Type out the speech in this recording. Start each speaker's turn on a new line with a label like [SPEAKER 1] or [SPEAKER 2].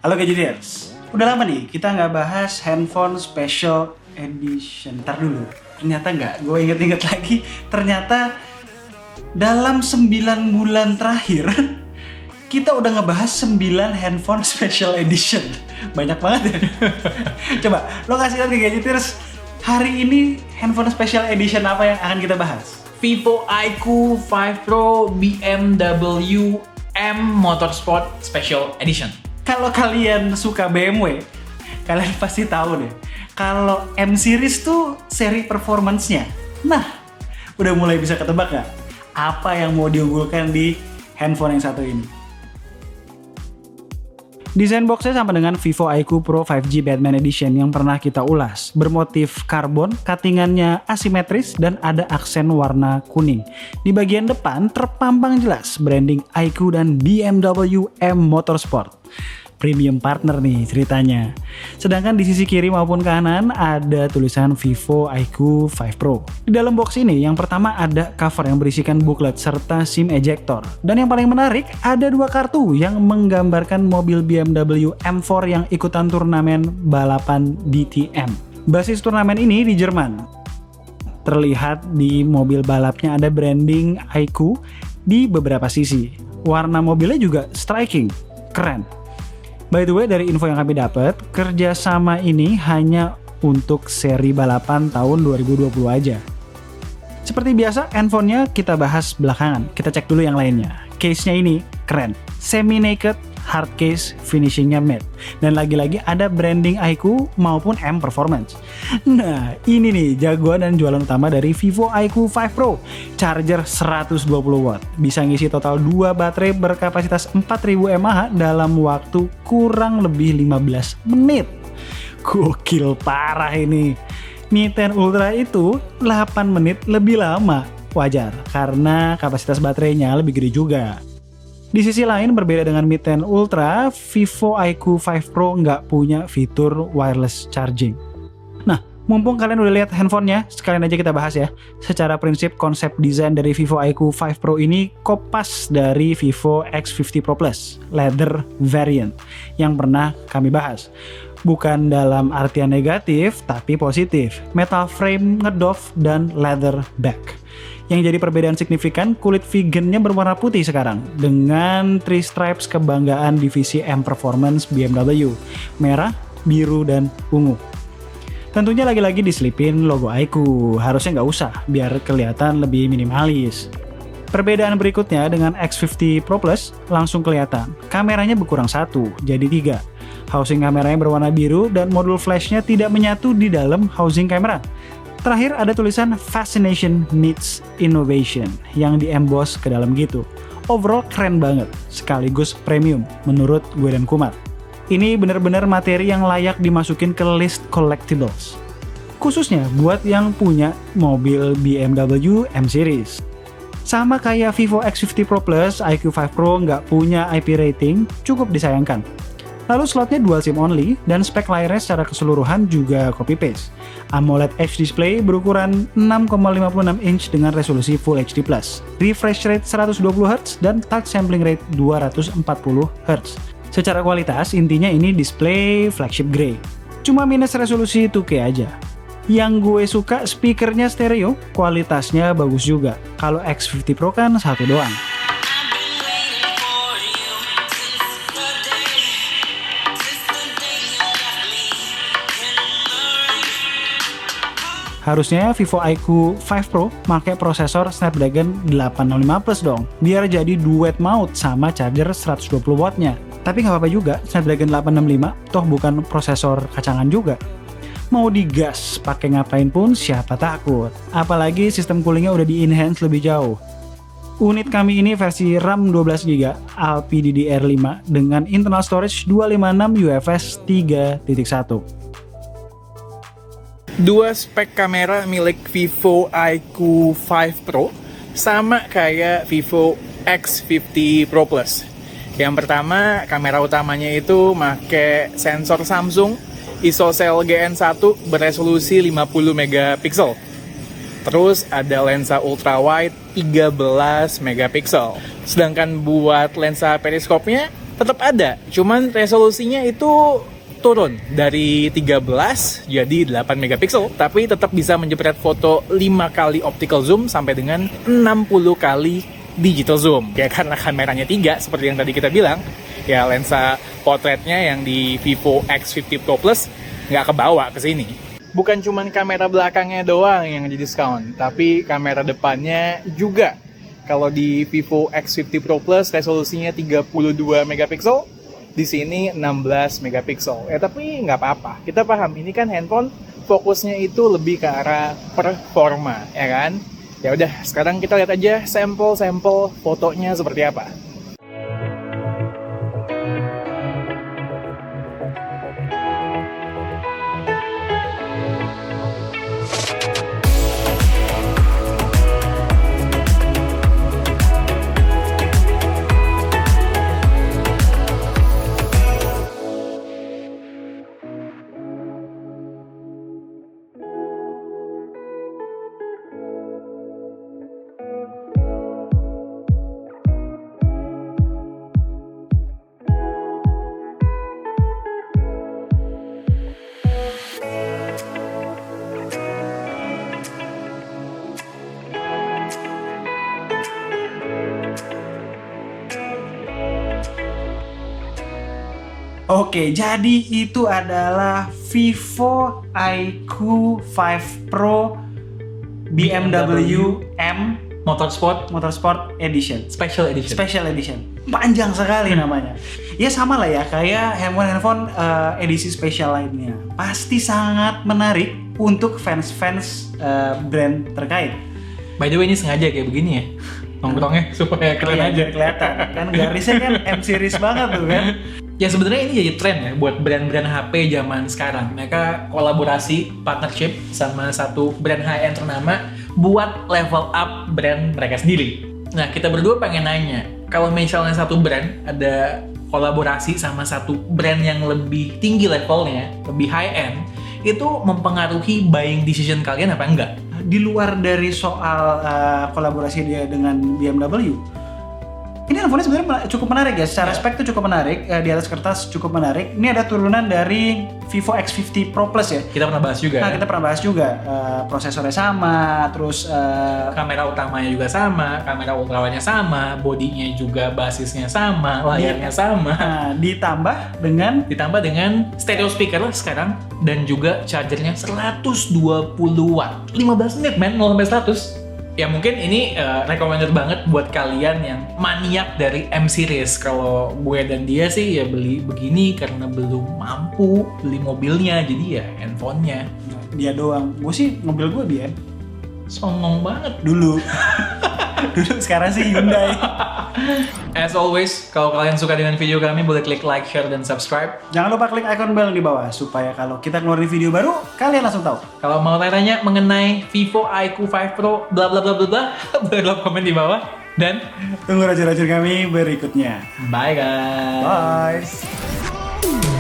[SPEAKER 1] Halo Gadgetiers, udah lama nih kita nggak bahas handphone special edition. Ntar dulu, ternyata nggak, gue inget-inget lagi. Ternyata dalam 9 bulan terakhir kita udah ngebahas 9 handphone special edition. Banyak banget ya. Coba, lo kasih lihat ke Gadgetiers, hari ini handphone special edition apa yang akan kita bahas?
[SPEAKER 2] Vivo iQOO 5 Pro BMW M Motorsport Special Edition.
[SPEAKER 1] Kalau kalian suka BMW, kalian pasti tahu deh. Kalau M series tuh seri performance-nya. Nah, udah mulai bisa ketebak nggak? Apa yang mau diunggulkan di handphone yang satu ini? Desain boxnya sama dengan Vivo iQOO Pro 5G Batman Edition yang pernah kita ulas. Bermotif karbon, cuttingannya asimetris, dan ada aksen warna kuning. Di bagian depan terpampang jelas branding iQOO dan BMW M Motorsport. Premium partner nih ceritanya. Sedangkan di sisi kiri maupun kanan ada tulisan Vivo iQOO 5 Pro. Di dalam box ini yang pertama ada cover yang berisikan booklet serta SIM ejector. Dan yang paling menarik ada 2 kartu yang menggambarkan mobil BMW M4 yang ikutan turnamen balapan DTM. Basis turnamen ini di Jerman. Terlihat di mobil balapnya ada branding iQOO di beberapa sisi. Warna mobilnya juga striking, keren. By the way, dari info yang kami dapat, kerjasama ini hanya untuk seri balapan tahun 2020 aja. Seperti biasa, handphonenya kita bahas belakangan. Kita cek dulu yang lainnya. Case-nya ini keren. Semi-naked, hard case, finishingnya matte. Dan lagi-lagi ada branding iQOO maupun M Performance. Nah, ini nih jagoan dan jualan utama dari Vivo iQOO 5 Pro. Charger 120 watt. Bisa ngisi total 2 baterai berkapasitas 4000 mAh dalam waktu kurang lebih 15 menit. Gokil parah ini. Mi 10 Ultra itu 8 menit lebih lama. Wajar, karena kapasitas baterainya lebih gede juga. Di sisi lain, berbeda dengan Mi 10 Ultra, Vivo iQOO 5 Pro nggak punya fitur wireless charging. Nah, mumpung kalian udah lihat handphonenya, sekalian aja kita bahas ya. Secara prinsip, konsep desain dari Vivo iQOO 5 Pro ini kopas dari Vivo X50 Pro Plus, leather variant, yang pernah kami bahas. Bukan dalam artian negatif, tapi positif. Metal frame ngedoff dan leather back. Yang jadi perbedaan signifikan, kulit vegannya berwarna putih sekarang dengan 3 stripes kebanggaan divisi M Performance BMW, merah, biru, dan ungu. Tentunya lagi-lagi diselipin logo iQOO, harusnya nggak usah biar kelihatan lebih minimalis. Perbedaan berikutnya dengan X50 Pro Plus langsung kelihatan, kameranya berkurang 1 jadi 3. Housing kameranya berwarna biru dan modul flashnya tidak menyatu di dalam housing kamera. Terakhir ada tulisan Fascination Meets Innovation yang di-emboss ke dalam gitu. Overall keren banget, sekaligus premium menurut gue dan Kumar. Ini bener-bener materi yang layak dimasukin ke list collectibles. Khususnya buat yang punya mobil BMW M Series. Sama kayak Vivo X50 Pro Plus, iQOO 5 Pro nggak punya IP rating, cukup disayangkan. Lalu slotnya dual SIM only dan spek layarnya secara keseluruhan juga copy-paste. AMOLED Edge display berukuran 6,56 inch dengan resolusi Full HD+. Refresh rate 120Hz dan touch sampling rate 240Hz. Secara kualitas, intinya ini display flagship grade. Cuma minus resolusi 2K aja. Yang gue suka speakernya stereo, kualitasnya bagus juga. Kalau X50 Pro kan satu doang. Harusnya Vivo iQOO 5 Pro pakai prosesor Snapdragon 865 Plus dong, biar jadi duet maut sama charger 120 wattnya. Tapi nggak apa-apa juga, Snapdragon 865 toh bukan prosesor kacangan juga. Mau digas pakai ngapain pun siapa takut. Apalagi sistem coolingnya udah di-enhance lebih jauh. Unit kami ini versi RAM 12GB LPDDR5 dengan internal storage 256 UFS 3.1.
[SPEAKER 2] Dua spek kamera milik Vivo iQOO 5 Pro sama kayak Vivo X50 Pro Plus. Yang pertama, kamera utamanya itu pakai sensor Samsung ISOCELL GN1 beresolusi 50 megapiksel. Terus ada lensa ultrawide 13 megapiksel. Sedangkan buat lensa periskopnya tetap ada, cuman resolusinya itu turun dari 13 jadi 8 megapiksel, tapi tetap bisa menjepret foto 5 kali optical zoom sampai dengan 60 kali digital zoom. Ya karena kameranya 3 seperti yang tadi kita bilang, ya lensa portretnya yang di Vivo X50 Pro Plus nggak kebawa ke sini. Bukan cuman kamera belakangnya doang yang di diskon, tapi kamera depannya juga. Kalau di Vivo X50 Pro Plus resolusinya 32 megapiksel, di sini 16 megapiksel. Tapi nggak apa-apa. Kita paham ini kan handphone fokusnya itu lebih ke arah performa, ya kan? Ya udah, sekarang kita lihat aja sampel-sampel fotonya seperti apa.
[SPEAKER 1] Oke, jadi itu adalah Vivo IQ 5 Pro BMW M
[SPEAKER 3] Motorsport
[SPEAKER 1] Edition.
[SPEAKER 3] Special Edition.
[SPEAKER 1] Special Edition. Panjang sekali namanya. Ya sama lah ya, kayak handphone edisi spesial lainnya. Pasti sangat menarik untuk fans-fans brand terkait.
[SPEAKER 3] By the way, ini sengaja kayak begini ya nongkrongnya supaya keren aja.
[SPEAKER 1] Kelihatan. Kan garisnya kan M series banget tuh kan.
[SPEAKER 3] Ya sebenarnya ini jadi tren ya buat brand-brand HP zaman sekarang. Mereka kolaborasi, partnership sama satu brand high-end ternama buat level up brand mereka sendiri. Nah, kita berdua pengen nanya, kalau misalnya satu brand ada kolaborasi sama satu brand yang lebih tinggi levelnya, lebih high-end, itu mempengaruhi buying decision kalian apa enggak?
[SPEAKER 1] Di luar dari soal kolaborasi dia dengan BMW, ini handphonenya sebenarnya cukup menarik ya, secara spek tuh cukup menarik, di atas kertas cukup menarik. Ini ada turunan dari Vivo X50 Pro Plus ya.
[SPEAKER 3] Kita pernah bahas juga.
[SPEAKER 1] Nah, kita pernah bahas juga, prosesornya sama, terus
[SPEAKER 3] kamera utamanya juga sama, kamera ultrawide-nya sama, bodinya juga basisnya sama, layarnya sama.
[SPEAKER 1] Nah, ditambah dengan
[SPEAKER 3] stereo speaker sekarang dan juga chargernya 120 watt. 15 menit men, 0 sampai 100. Ya mungkin ini recommended banget buat kalian yang maniak dari M series. Kalau gue dan dia sih ya beli begini karena belum mampu beli mobilnya, jadi ya handphonenya.
[SPEAKER 1] Dia doang. Gue sih mobil gue BM.
[SPEAKER 3] Songong banget
[SPEAKER 1] Dulu. Sekarang sih Hyundai.
[SPEAKER 3] As always, kalau kalian suka dengan video kami boleh klik like, share, dan subscribe.
[SPEAKER 1] Jangan lupa klik icon bell di bawah supaya kalau kita keluarin video baru kalian langsung tahu.
[SPEAKER 3] Kalau mau tanya mengenai Vivo IQ 5 Pro bla bla bla bla bla, boleh drop komen di bawah. Dan
[SPEAKER 1] tunggu racun-racun kami berikutnya.
[SPEAKER 3] bye guys.
[SPEAKER 1] Bye.